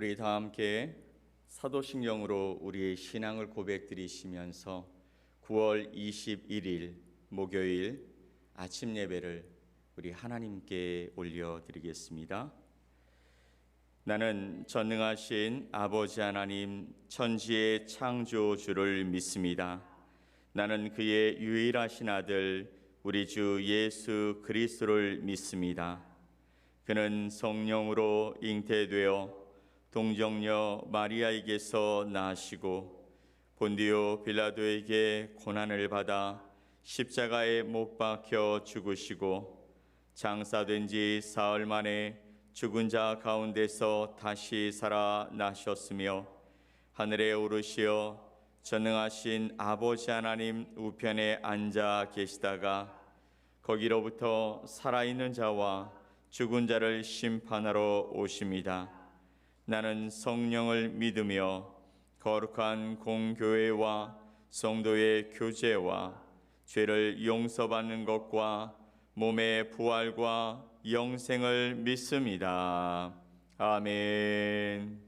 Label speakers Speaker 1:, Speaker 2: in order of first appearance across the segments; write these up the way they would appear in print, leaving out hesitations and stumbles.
Speaker 1: 우리 다 함께 사도신경으로 우리의 신앙을 고백드리시면서 9월 21일 목요일 아침 예배를 우리 하나님께 올려드리겠습니다. 나는 전능하신 아버지 하나님 천지의 창조주를 믿습니다. 나는 그의 유일하신 아들 우리 주 예수 그리스도를 믿습니다. 그는 성령으로 잉태되어 동정녀 마리아에게서 나시고 본디오 빌라도에게 고난을 받아 십자가에 못 박혀 죽으시고 장사된 지 사흘 만에 죽은 자 가운데서 다시 살아나셨으며 하늘에 오르시어 전능하신 아버지 하나님 우편에 앉아 계시다가 거기로부터 살아있는 자와 죽은 자를 심판하러 오십니다. 나는 성령을 믿으며 거룩한 공교회와 성도의 교제와 죄를 용서받는 것과 몸의 부활과 영생을 믿습니다. 아멘.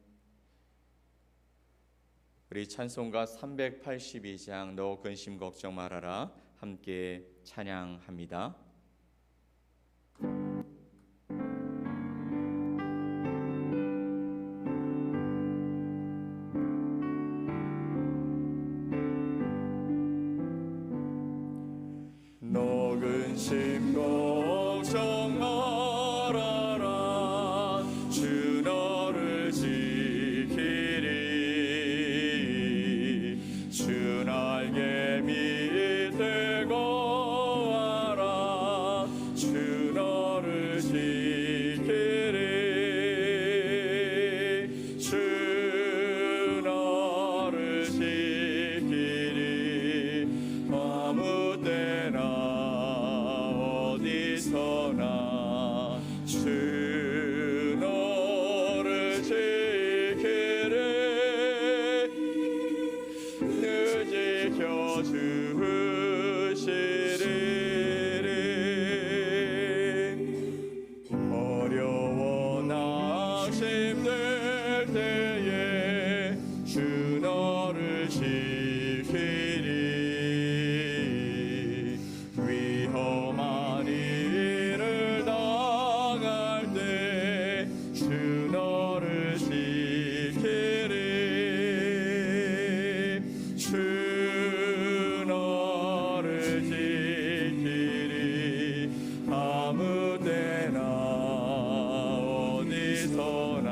Speaker 1: 우리 찬송가 382장 너 근심 걱정 말아라 함께 찬양합니다.
Speaker 2: 너 근심 걱정 말아라 주 너를 지키리 주 날개 밑에 거하라 주 너를 지키리 주 너를 지키리 아무 때나 어디서나 주 너를 지키리 늘 지켜주시리 어려워 낙심될 때에 주 너를 지키리 위험한 일을 당할 때 주 너를 지키리 주 너를 지키리 아무 때나 어디서나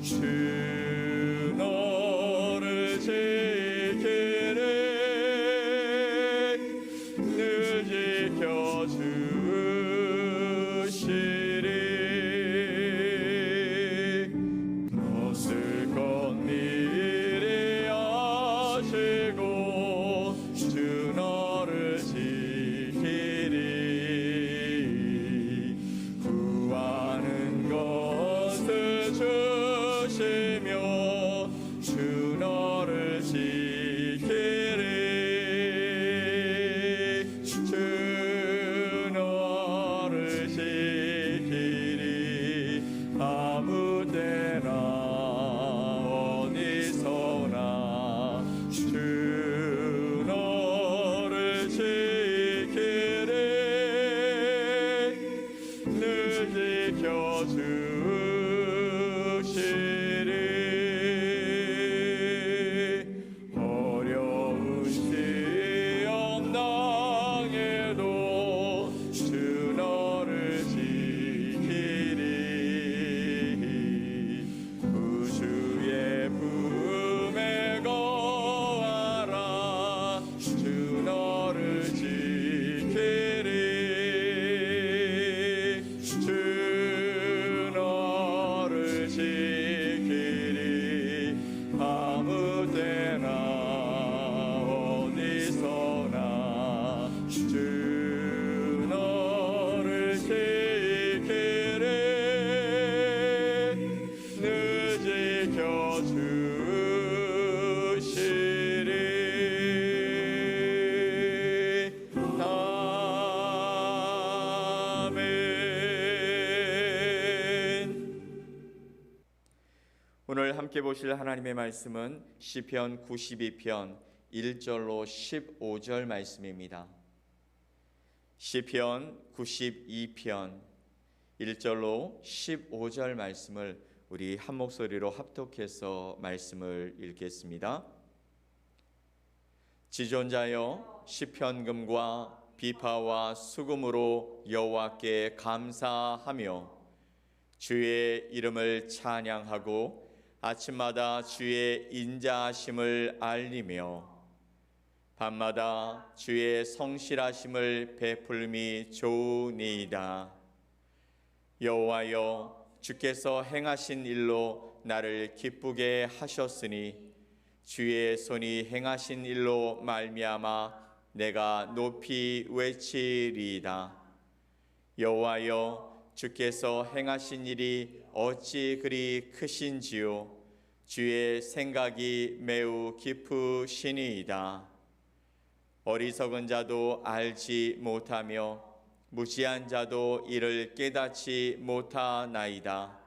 Speaker 2: 주 너를 지키리 늘 지켜주시리 없을 것 미리 아시고 주 너를 지키리 구하는 것을 주시며 주 너를 지키리 주 너를 지키리 아무 때나 어디서나 주 너를 지키리 늘 지켜주시리 어려운 시험 당해도 주 너를 지키리 우주의 품에 거하라 주 너를 지키리 주 너를 지키리 아무 때나 어디서나 주 너를 지키리 늘 지켜주시리 아멘.
Speaker 1: 오늘 함께 보실 하나님의 말씀은 시편 92편 1절로 15절 말씀입니다. 시편 92편 1절로 15절 말씀을 우리 한 목소리로 합독해서 말씀을 읽겠습니다. 지존자여, 시편금과 비파와 수금으로 여호와께 감사하며 주의 이름을 찬양하고 아침마다 주의 인자하심을 알리며 밤마다 주의 성실하심을 베풀미 좋으니이다. 여호와여, 주께서 행하신 일로 나를 기쁘게 하셨으니 주의 손이 행하신 일로 말미암아 내가 높이 외치리이다. 여호와여, 주께서 행하신 일이 어찌 그리 크신지요. 주의 생각이 매우 깊으시니이다. 어리석은 자도 알지 못하며 무지한 자도 이를 깨닫지 못하나이다.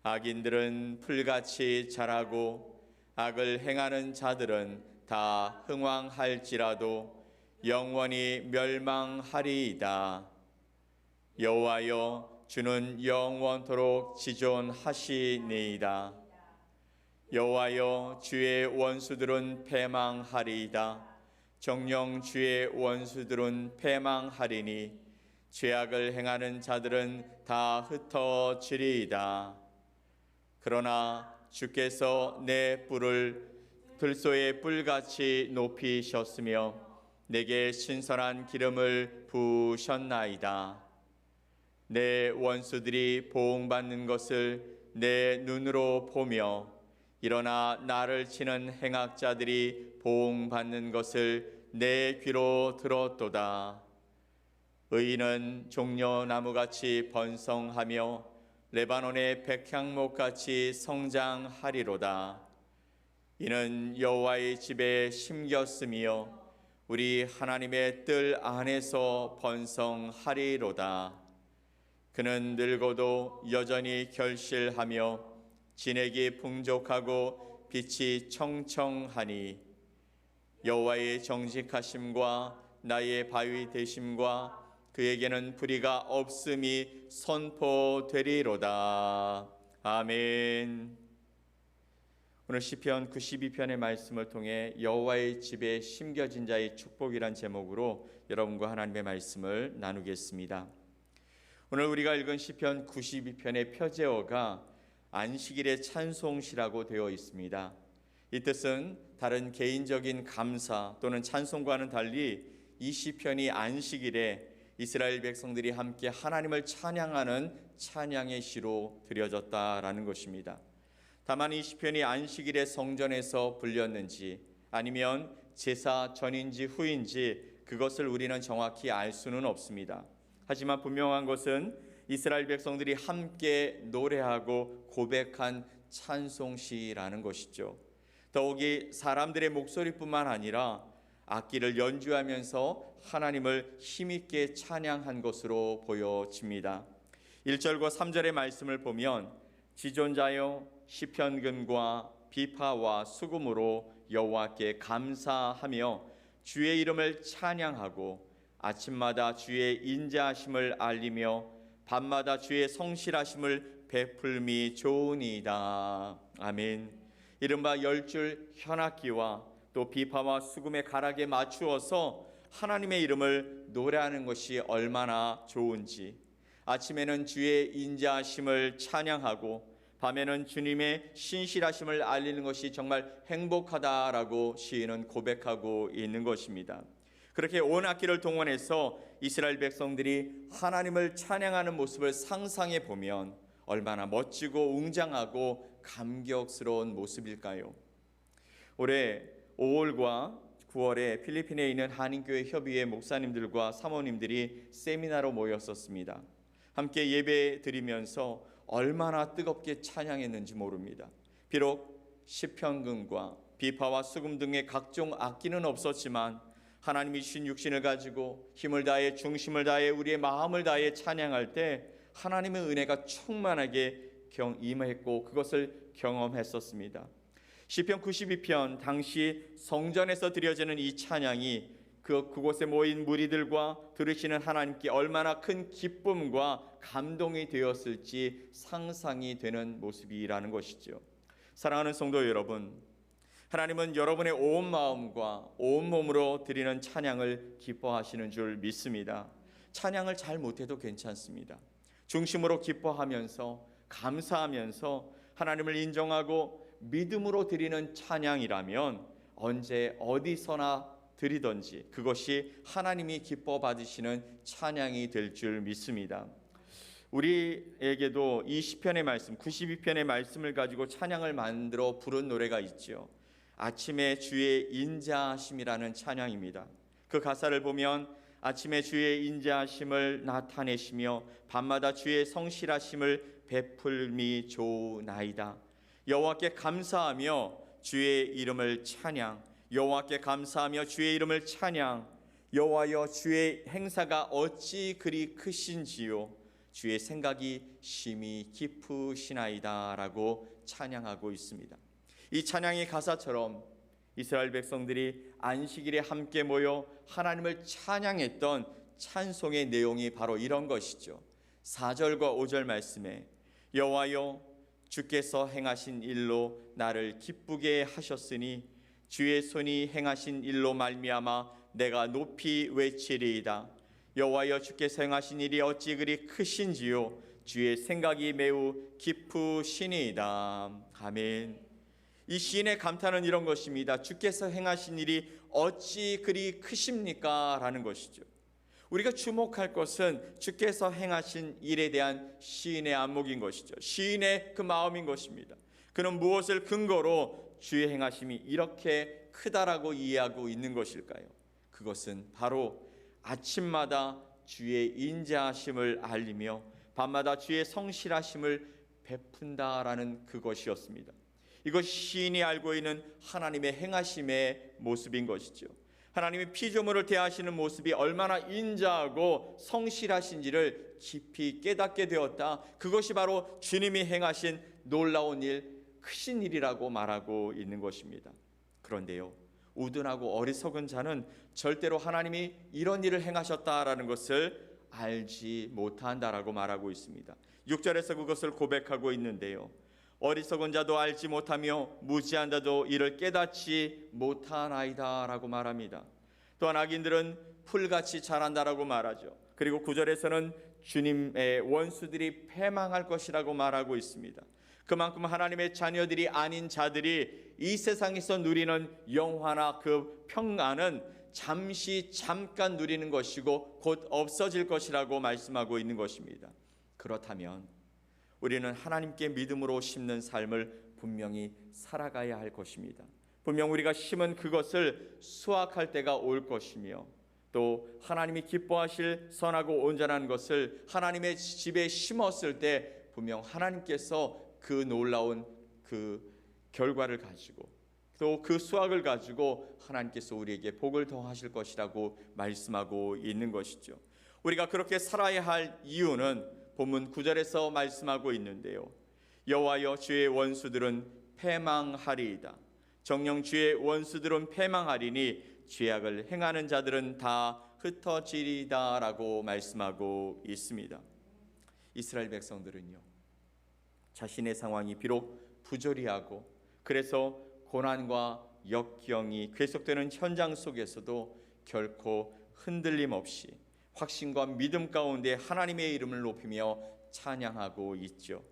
Speaker 1: 악인들은 풀같이 자라고 악을 행하는 자들은 다 흥왕할지라도 영원히 멸망하리이다. 여호와여, 주는 영원토록 지존하시니이다. 여호와여, 주의 원수들은 패망하리이다. 정녕 주의 원수들은 패망하리니 죄악을 행하는 자들은 다 흩어지리이다. 그러나 주께서 내 뿔을 들소의 뿔같이 높이셨으며 내게 신선한 기름을 부으셨나이다. 내 원수들이 보응받는 것을 내 눈으로 보며 일어나 나를 치는 행악자들이 보응받는 것을 내 귀로 들었도다. 의인은 종려나무같이 번성하며 레바논의 백향목같이 성장하리로다. 이는 여호와의 집에 심겼으며 우리 하나님의 뜰 안에서 번성하리로다. 그는 늙어도 여전히 결실하며 진액이 풍족하고 빛이 청청하니 여호와의 정직하심과 나의 바위 되심과 그에게는 불의가 없음이 선포되리로다. 아멘. 오늘 시편 92편의 말씀을 통해 여호와의 집에 심겨진 자의 축복이란 제목으로 여러분과 하나님의 말씀을 나누겠습니다. 오늘 우리가 읽은 시편 92편의 표제어가 안식일의 찬송시라고 되어 있습니다. 이 뜻은 다른 개인적인 감사 또는 찬송과는 달리 이 시편이 안식일에 이스라엘 백성들이 함께 하나님을 찬양하는 찬양의 시로 드려졌다라는 것입니다. 다만 이 시편이 안식일의 성전에서 불렸는지 아니면 제사 전인지 후인지 그것을 우리는 정확히 알 수는 없습니다. 하지만 분명한 것은 이스라엘 백성들이 함께 노래하고 고백한 찬송시라는 것이죠. 더욱이 사람들의 목소리뿐만 아니라 악기를 연주하면서 하나님을 힘있게 찬양한 것으로 보여집니다. 1절과 3절의 말씀을 보면 지존자여, 시편금과 비파와 수금으로 여호와께 감사하며 주의 이름을 찬양하고 아침마다 주의 인자하심을 알리며 밤마다 주의 성실하심을 베풀미 좋으니이다. 아멘. 이른바 10줄 현악기와 또 비파와 수금의 가락에 맞추어서 하나님의 이름을 노래하는 것이 얼마나 좋은지, 아침에는 주의 인자하심을 찬양하고 밤에는 주님의 신실하심을 알리는 것이 정말 행복하다라고 시인은 고백하고 있는 것입니다. 그렇게 온 악기를 동원해서 이스라엘 백성들이 하나님을 찬양하는 모습을 상상해 보면 얼마나 멋지고 웅장하고 감격스러운 모습일까요? 올해 5월과 9월에 필리핀에 있는 한인교회 협의회 목사님들과 사모님들이 세미나로 모였었습니다. 함께 예배 드리면서 얼마나 뜨겁게 찬양했는지 모릅니다. 비록 시편금과 비파와 수금 등의 각종 악기는 없었지만 하나님이 주신 육신을 가지고 힘을 다해 중심을 다해 우리의 마음을 다해 찬양할 때 하나님의 은혜가 충만하게 임했고 그것을 경험했었습니다. 시편 92편 당시 성전에서 드려지는 이 찬양이 그곳에 모인 무리들과 들으시는 하나님께 얼마나 큰 기쁨과 감동이 되었을지 상상이 되는 모습이라는 것이죠. 사랑하는 성도 여러분, 하나님은 여러분의 온 마음과 온 몸으로 드리는 찬양을 기뻐하시는 줄 믿습니다. 찬양을 잘 못해도 괜찮습니다. 중심으로 기뻐하면서 감사하면서 하나님을 인정하고 믿음으로 드리는 찬양이라면 언제 어디서나 드리든지 그것이 하나님이 기뻐 받으시는 찬양이 될 줄 믿습니다. 우리에게도 이 시편의 말씀 92편의 말씀을 가지고 찬양을 만들어 부른 노래가 있죠. 아침에 주의 인자하심이라는 찬양입니다. 그 가사를 보면 아침에 주의 인자하심을 나타내시며 밤마다 주의 성실하심을 베풀미 좋나이다. 여호와께 감사하며 주의 이름을 찬양, 여호와께 감사하며 주의 이름을 찬양. 여호와여 주의 행사가 어찌 그리 크신지요, 주의 생각이 심히 깊으시나이다 라고 찬양하고 있습니다. 이 찬양의 가사처럼 이스라엘 백성들이 안식일에 함께 모여 하나님을 찬양했던 찬송의 내용이 바로 이런 것이죠. 4절과 5절 말씀에 여호와여 주께서 행하신 일로 나를 기쁘게 하셨으니 주의 손이 행하신 일로 말미암아 내가 높이 외치리이다. 여호와여 주께서 행하신 일이 어찌 그리 크신지요, 주의 생각이 매우 깊으시니이다. 아멘. 이 시인의 감탄은 이런 것입니다. 주께서 행하신 일이 어찌 그리 크십니까? 라는 것이죠. 우리가 주목할 것은 주께서 행하신 일에 대한 시인의 안목인 것이죠. 시인의 그 마음인 것입니다. 그는 무엇을 근거로 주의 행하심이 이렇게 크다라고 이해하고 있는 것일까요? 그것은 바로 아침마다 주의 인자하심을 알리며 밤마다 주의 성실하심을 베푼다라는 그것이었습니다. 이것이 시인이 알고 있는 하나님의 행하심의 모습인 것이죠. 하나님이 피조물을 대하시는 모습이 얼마나 인자하고 성실하신지를 깊이 깨닫게 되었다. 그것이 바로 주님이 행하신 놀라운 일, 크신 일이라고 말하고 있는 것입니다. 그런데요, 우둔하고 어리석은 자는 절대로 하나님이 이런 일을 행하셨다라는 것을 알지 못한다라고 말하고 있습니다. 6절에서 그것을 고백하고 있는데요, 어리석은 자도 알지 못하며 무지한 자도 이를 깨닫지 못하나이다 라고 말합니다. 또한 악인들은 풀같이 자란다라고 말하죠. 그리고 9절에서는 주님의 원수들이 패망할 것이라고 말하고 있습니다. 그만큼 하나님의 자녀들이 아닌 자들이 이 세상에서 누리는 영화나 그 평안은 잠깐 누리는 것이고 곧 없어질 것이라고 말씀하고 있는 것입니다. 그렇다면 우리는 하나님께 믿음으로 심는 삶을 분명히 살아가야 할 것입니다. 분명 우리가 심은 그것을 수확할 때가 올 것이며 또 하나님이 기뻐하실 선하고 온전한 것을 하나님의 집에 심었을 때 분명 하나님께서 그 놀라운 그 결과를 가지고 또 그 수확을 가지고 하나님께서 우리에게 복을 더하실 것이라고 말씀하고 있는 것이죠. 우리가 그렇게 살아야 할 이유는 본문 9절에서 말씀하고 있는데요, 여호와여 주의 원수들은 패망하리이다. 정녕 주의 원수들은 패망하리니 죄악을 행하는 자들은 다 흩어지리다 라고 말씀하고 있습니다. 이스라엘 백성들은요, 자신의 상황이 비록 부조리하고 그래서 고난과 역경이 계속되는 현장 속에서도 결코 흔들림 없이 확신과 믿음 가운데 하나님의 이름을 높이며 찬양하고 있죠.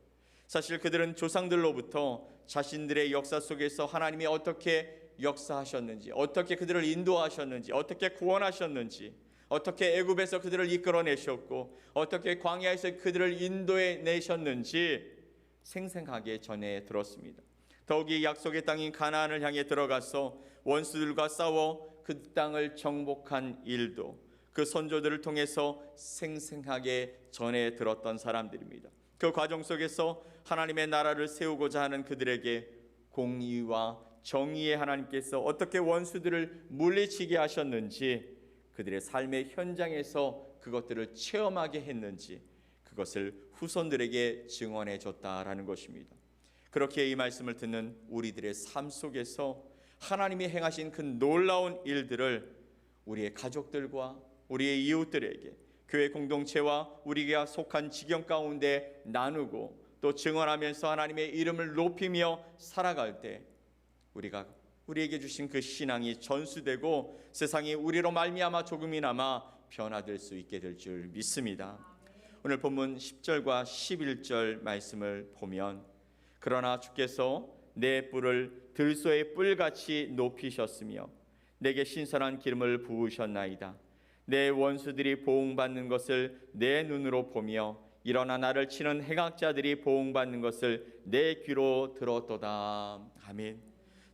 Speaker 1: 사실 그들은 조상들로부터 자신들의 역사 속에서 하나님이 어떻게 역사하셨는지, 어떻게 그들을 인도하셨는지, 어떻게 구원하셨는지, 어떻게 애굽에서 그들을 이끌어내셨고 어떻게 광야에서 그들을 인도해 내셨는지 생생하게 전해 들었습니다. 더욱이 약속의 땅인 가나안을 향해 들어가서 원수들과 싸워 그 땅을 정복한 일도 그 선조들을 통해서 생생하게 전해 들었던 사람들입니다. 그 과정 속에서 하나님의 나라를 세우고자 하는 그들에게 공의와 정의의 하나님께서 어떻게 원수들을 물리치게 하셨는지, 그들의 삶의 현장에서 그것들을 체험하게 했는지, 그것을 후손들에게 증언해 줬다라는 것입니다. 그렇게 이 말씀을 듣는 우리들의 삶 속에서 하나님이 행하신 그 놀라운 일들을 우리의 가족들과 우리의 이웃들에게, 교회 공동체와 우리가 속한 지경 가운데 나누고 또 증언하면서 하나님의 이름을 높이며 살아갈 때 우리가 우리에게 주신 그 신앙이 전수되고 세상이 우리로 말미암아 조금이나마 변화될 수 있게 될 줄 믿습니다. 오늘 본문 10절과 11절 말씀을 보면, 그러나 주께서 내 뿔을 들소의 뿔같이 높이셨으며 내게 신선한 기름을 부으셨나이다. 내 원수들이 보응받는 것을 내 눈으로 보며 일어나 나를 치는 행악자들이 보응받는 것을 내 귀로 들었도다. 아멘.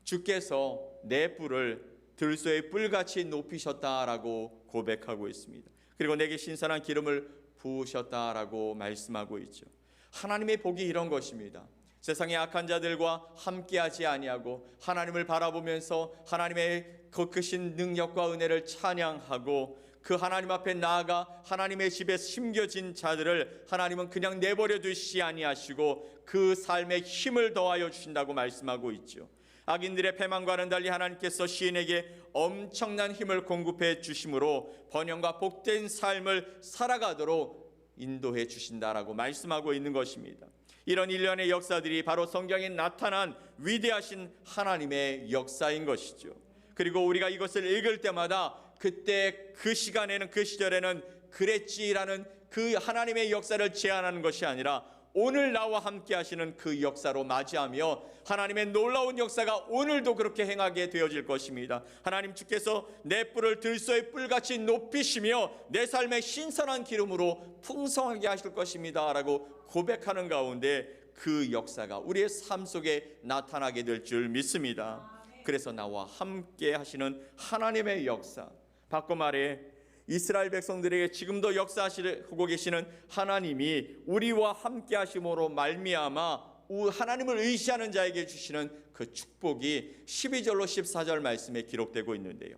Speaker 1: 주께서 내 뿔을 들소의 뿔같이 높이셨다라고 고백하고 있습니다. 그리고 내게 신선한 기름을 부으셨다라고 말씀하고 있죠. 하나님의 복이 이런 것입니다. 세상의 악한 자들과 함께하지 아니하고 하나님을 바라보면서 하나님의 그 크신 능력과 은혜를 찬양하고 그 하나님 앞에 나아가 하나님의 집에 심겨진 자들을 하나님은 그냥 내버려 두시지 아니하시고 그 삶에 힘을 더하여 주신다고 말씀하고 있죠. 악인들의 패망과는 달리 하나님께서 시인에게 엄청난 힘을 공급해 주심으로 번영과 복된 삶을 살아가도록 인도해 주신다라고 말씀하고 있는 것입니다. 이런 일련의 역사들이 바로 성경에 나타난 위대하신 하나님의 역사인 것이죠. 그리고 우리가 이것을 읽을 때마다 그때 그 시간에는, 그 시절에는 그랬지라는 그 하나님의 역사를 제안하는 것이 아니라 오늘 나와 함께 하시는 그 역사로 맞이하며 하나님의 놀라운 역사가 오늘도 그렇게 행하게 되어질 것입니다. 하나님 주께서 내 뿔을 들소의 뿔같이 높이시며 내 삶의 신선한 기름으로 풍성하게 하실 것입니다 라고 고백하는 가운데 그 역사가 우리의 삶 속에 나타나게 될 줄 믿습니다. 그래서 나와 함께 하시는 하나님의 역사, 바꿔 말해 이스라엘 백성들에게 지금도 역사하시고 계시는 하나님이 우리와 함께 하심으로 말미암아 하나님을 의지하는 자에게 주시는 그 축복이 12절로 14절 말씀에 기록되고 있는데요.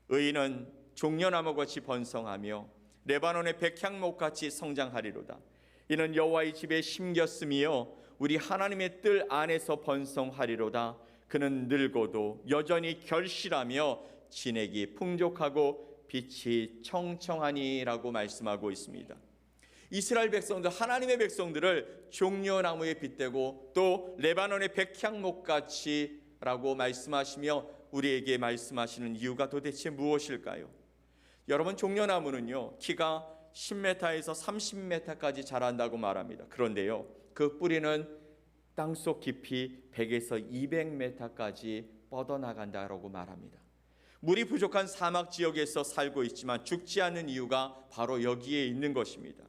Speaker 1: 의인은 종려나무같이 번성하며 레바논의 백향목같이 성장하리로다. 이는 여호와의 집에 심겼으며 우리 하나님의 뜰 안에서 번성하리로다. 그는 늙어도 여전히 결실하며 진액이 풍족하고 빛이 청청하니라고 말씀하고 있습니다. 이스라엘 백성들, 하나님의 백성들을 종려나무에 빗대고 또 레바논의 백향목같이 라고 말씀하시며 우리에게 말씀하시는 이유가 도대체 무엇일까요? 여러분, 종려나무는요 키가 10m에서 30m까지 자란다고 말합니다. 그런데요 그 뿌리는 땅속 깊이 100에서 200m까지 뻗어나간다라고 말합니다. 물이 부족한 사막 지역에서 살고 있지만 죽지 않는 이유가 바로 여기에 있는 것입니다.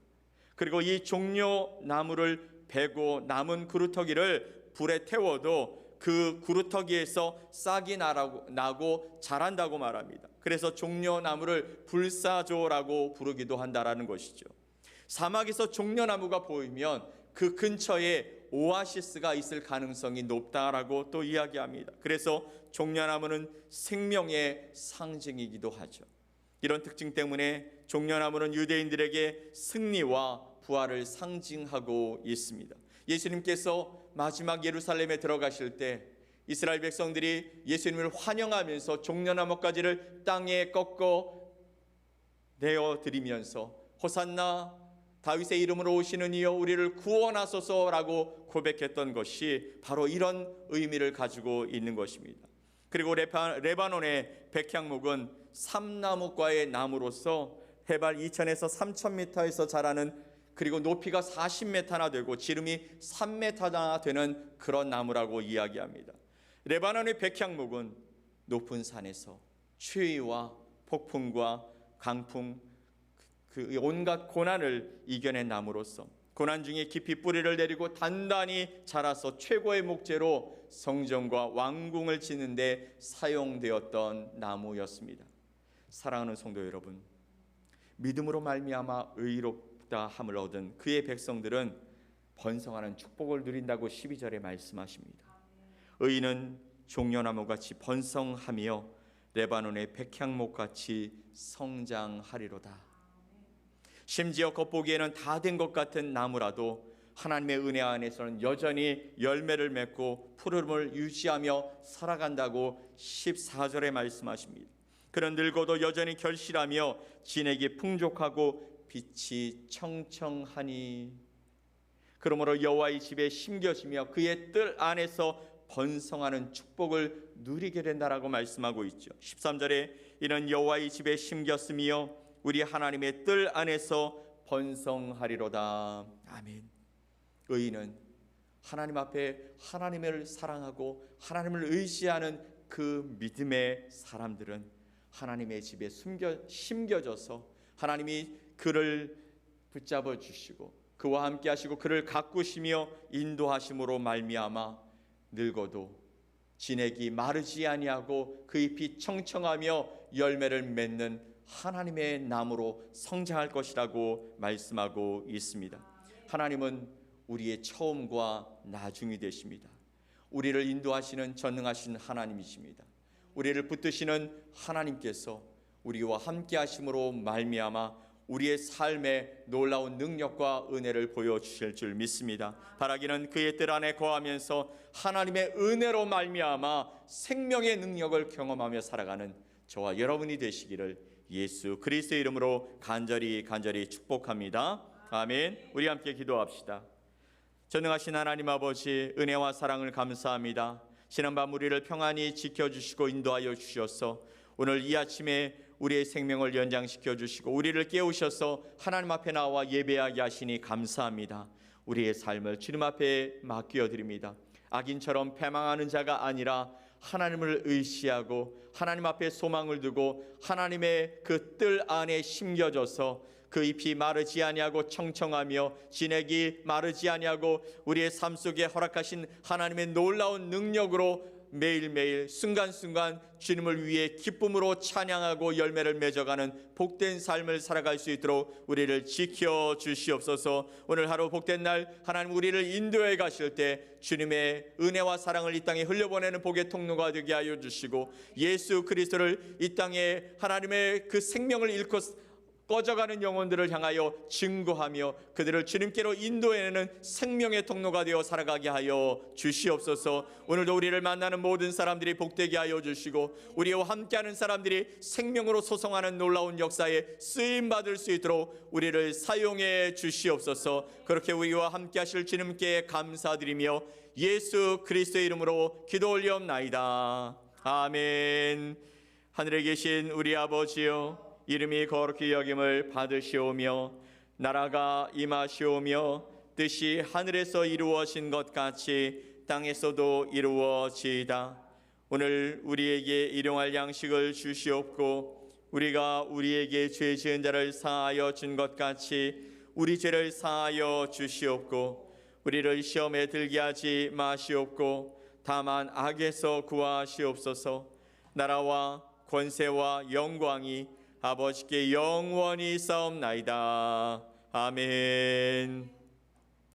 Speaker 1: 그리고 이 종려나무를 베고 남은 구루터기를 불에 태워도 그 구루터기에서 싹이 나고 자란다고 말합니다. 그래서 종려나무를 불사조라고 부르기도 한다라는 것이죠. 사막에서 종려나무가 보이면 그 근처에 오아시스가 있을 가능성이 높다라고 또 이야기합니다. 그래서 종려나무는 생명의 상징이기도 하죠. 이런 특징 때문에 종려나무는 유대인들에게 승리와 부활을 상징하고 있습니다. 예수님께서 마지막 예루살렘에 들어가실 때 이스라엘 백성들이 예수님을 환영하면서 종려나무가지를 땅에 꺾어 내어드리면서 호산나 다윗의 이름으로 오시는 이여 우리를 구원하소서라고 고백했던 것이 바로 이런 의미를 가지고 있는 것입니다. 그리고 레바논의 백향목은 삼나무과의 나무로서 해발 2000에서 3000m에서 자라는, 그리고 높이가 40m나 되고 지름이 3m나 되는 그런 나무라고 이야기합니다. 레바논의 백향목은 높은 산에서 추위와 폭풍과 강풍, 그 온갖 고난을 이겨낸 나무로서 고난 중에 깊이 뿌리를 내리고 단단히 자라서 최고의 목재로 성전과 왕궁을 짓는 데 사용되었던 나무였습니다. 사랑하는 성도 여러분, 믿음으로 말미암아 의롭다 함을 얻은 그의 백성들은 번성하는 축복을 누린다고 12절에 말씀하십니다. 의인은 종려나무같이 번성하며 레바논의 백향목같이 성장하리로다. 심지어 겉보기에는 다 된 것 같은 나무라도 하나님의 은혜 안에서는 여전히 열매를 맺고 푸름을 유지하며 살아간다고 14절에 말씀하십니다. 그는 늙어도 여전히 결실하며 진액이 풍족하고 빛이 청청하니 그러므로 여호와의 집에 심겨지며 그의 뜰 안에서 번성하는 축복을 누리게 된다라고 말씀하고 있죠. 13절에 이는 여호와의 집에 심겼으며 우리 하나님의 뜰 안에서 번성하리로다. 아멘. 의인은 하나님 앞에 하나님을 사랑하고 하나님을 의지하는 그 믿음의 사람들은 하나님의 집에 심겨져서 하나님이 그를 붙잡아 주시고 그와 함께 하시고 그를 가꾸시며 인도하심으로 말미암아 늙어도 진액이 마르지 아니하고 그 잎이 청청하며 열매를 맺는 하나님의 나무로 성장할 것이라고 말씀하고 있습니다. 하나님은 우리의 처음과 나중이 되십니다. 우리를 인도하시는 전능하신 하나님이십니다. 우리를 붙드시는 하나님께서 우리와 함께 하심으로 말미암아 우리의 삶에 놀라운 능력과 은혜를 보여주실 줄 믿습니다. 바라기는 그의 뜰 안에 거하면서 하나님의 은혜로 말미암아 생명의 능력을 경험하며 살아가는 저와 여러분이 되시기를 예수 그리스도의 이름으로 간절히 축복합니다. 아멘. 우리 함께 기도합시다. 전능하신 하나님 아버지, 은혜와 사랑을 감사합니다. 지난밤 우리를 평안히 지켜주시고 인도하여 주셔서 오늘 이 아침에 우리의 생명을 연장시켜 주시고 우리를 깨우셔서 하나님 앞에 나와 예배하게 하시니 감사합니다. 우리의 삶을 주님 앞에 맡겨드립니다. 악인처럼 패망하는 자가 아니라 하나님을 의지하고 하나님 앞에 소망을 두고 하나님의 그 뜰 안에 심겨져서 그 잎이 마르지 아니하고 청청하며 진액이 마르지 아니하고 우리의 삶 속에 허락하신 하나님의 놀라운 능력으로 매일매일 순간순간 주님을 위해 기쁨으로 찬양하고 열매를 맺어가는 복된 삶을 살아갈 수 있도록 우리를 지켜 주시옵소서. 오늘 하루 복된 날 하나님 우리를 인도해 가실 때 주님의 은혜와 사랑을 이 땅에 흘려보내는 복의 통로가 되게 하여 주시고 예수 그리스도를 이 땅에 하나님의 그 생명을 잃고 꺼져가는 영혼들을 향하여 증거하며 그들을 주님께로 인도해내는 생명의 통로가 되어 살아가게 하여 주시옵소서. 오늘도 우리를 만나는 모든 사람들이 복되게 하여 주시고 우리와 함께하는 사람들이 생명으로 소성하는 놀라운 역사에 쓰임받을 수 있도록 우리를 사용해 주시옵소서. 그렇게 우리와 함께하실 주님께 감사드리며 예수 그리스도의 이름으로 기도 올리옵나이다. 아멘. 하늘에 계신 우리 아버지여, 이름이 거룩히 여김을 받으시오며 나라가 임하시오며 뜻이 하늘에서 이루어진 것 같이 땅에서도 이루어지이다. 오늘 우리에게 일용할 양식을 주시옵고 우리가 우리에게 죄 지은 자를 사하여 준 것 같이 우리 죄를 사하여 주시옵고 우리를 시험에 들게 하지 마시옵고 다만 악에서 구하시옵소서. 나라와 권세와 영광이 아버지께 영원히 싸움나이다. 아멘.